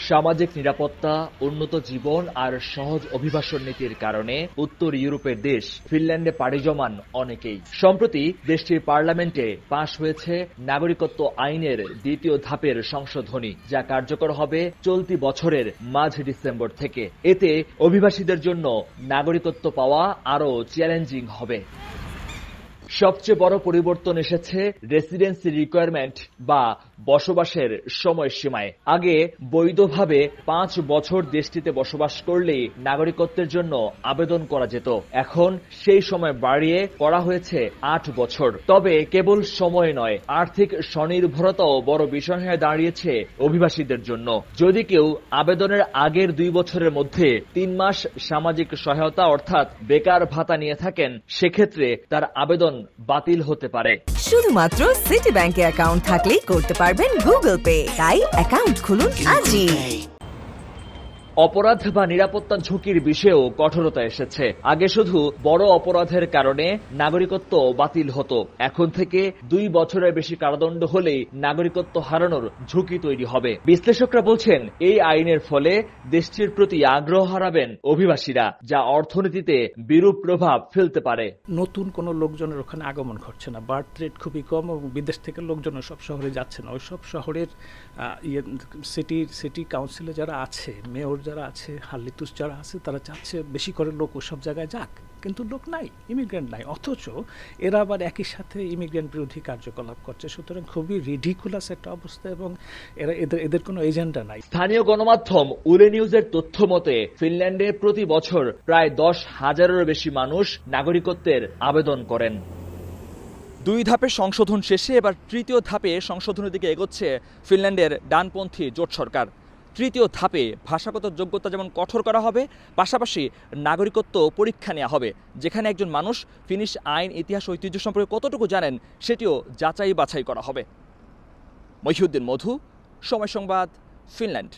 সামাজিক নিরাপত্তা, উন্নত জীবন আর সহজ অভিবাসন নীতির কারণে উত্তর ইউরোপের দেশ ফিনল্যান্ডে পাড়ি জমান অনেকেই। সম্প্রতি দেশটির পার্লামেন্টে পাশ হয়েছে নাগরিকত্ব আইনের দ্বিতীয় ধাপের সংশোধনী, যা কার্যকর হবে চলতি বছরের মাঝ ডিসেম্বর থেকে। এতে অভিবাসীদের জন্য নাগরিকত্ব পাওয়া আরও চ্যালেঞ্জিং হবে। সবচেয়ে বড় পরিবর্তন এসেছে রেসিডেন্সি রিকোয়ারমেন্ট বা বসবাসের সময়সীমায়। আগে বৈধভাবে 5 বছর দেশটিতে বসবাস করলেই নাগরিকত্বের জন্য আবেদন করা যেত। এখন সেই সময় বাড়িয়ে করা হয়েছে 8 বছর। তবে কেবল সময় নয়, আর্থিক স্বনির্ভরতাও বড় বিষয় হয়ে দাঁড়িয়েছে অভিবাসীদের জন্য। যদি কেউ আবেদনের আগের 2 বছরের মধ্যে 3 মাস সামাজিক সহায়তা অর্থাৎ বেকার ভাতা নিয়ে থাকেন, সেক্ষেত্রে তার আবেদন বাতিল হতে পারে। শুধুমাত্র সিটি ব্যাংকে অ্যাকাউন্ট থাকলেই করতে পারবেন গুগল পে। তাই অ্যাকাউন্ট খুলুন আজই। অপরাধ বা নিরাপত্তা ঝুঁকির বিষয়েও কঠোরতা এসেছে। আগে শুধু বড় অপরাধের কারণে নাগরিকত্ব বাতিল হতো। এখন থেকে 2 বছরের বেশি কারাদণ্ড হলেই নাগরিকত্ব হারানোর ঝুঁকি তৈরি হবে। বিশ্লেষকরা বলছেন, এই আইনের ফলে দেশটির প্রতি আগ্রহ হারাবেন অভিবাসীরা, যা অর্থনীতিতে বিরূপ প্রভাব ফেলতে পারে। নতুন কোনো লোকজনের ওখানে আগমন ঘটছে না, বার্থ রেট খুবই কম এবং বিদেশ থেকে লোকজন সব শহরে যাচ্ছে না। ওই সব শহরের সিটি কাউন্সিলে যারা আছে, মেয়র যারা আছে, হার্লিতুস যারা আছে, তারা চাচ্ছে বেশি করে লোক ওসব জায়গায় যাক, কিন্তু লোক নাই, ইমিগ্রেন্ট নাই। অথচ এরা আবার একই সাথে ইমিগ্রেন্ট বিরোধী কার্যকলাপ করছে। সুতরাং খুবই রিডিকুলাস একটা অবস্থা এবং এদের কোনো এজেন্ডা নাই। স্থানীয় গণমাধ্যম উলে নিউজের তথ্য মতে ফিনল্যান্ডে প্রতি বছর প্রায় 10,000-এরও বেশি মানুষ নাগরিকত্বের আবেদন করেন। 2 ধাপের সংশোধন শেষে এবার তৃতীয় ধাপে সংশোধনের দিকে এগোচ্ছে ফিনল্যান্ডের ডানপন্থী জোট সরকার। তৃতীয় ধাপে ভাষাগত যোগ্যতা যেমন কঠোর করা হবে, পাশাপাশি নাগরিকত্ব পরীক্ষা নেওয়া হবে, যেখানে একজন মানুষ ফিনিশ আইন, ইতিহাস, ঐতিহ্য সম্পর্কে কতটুকু জানেন সেটিও যাচাই বাছাই করা হবে। মহিউদ্দিন মধু, সময় সংবাদ, ফিনল্যান্ড।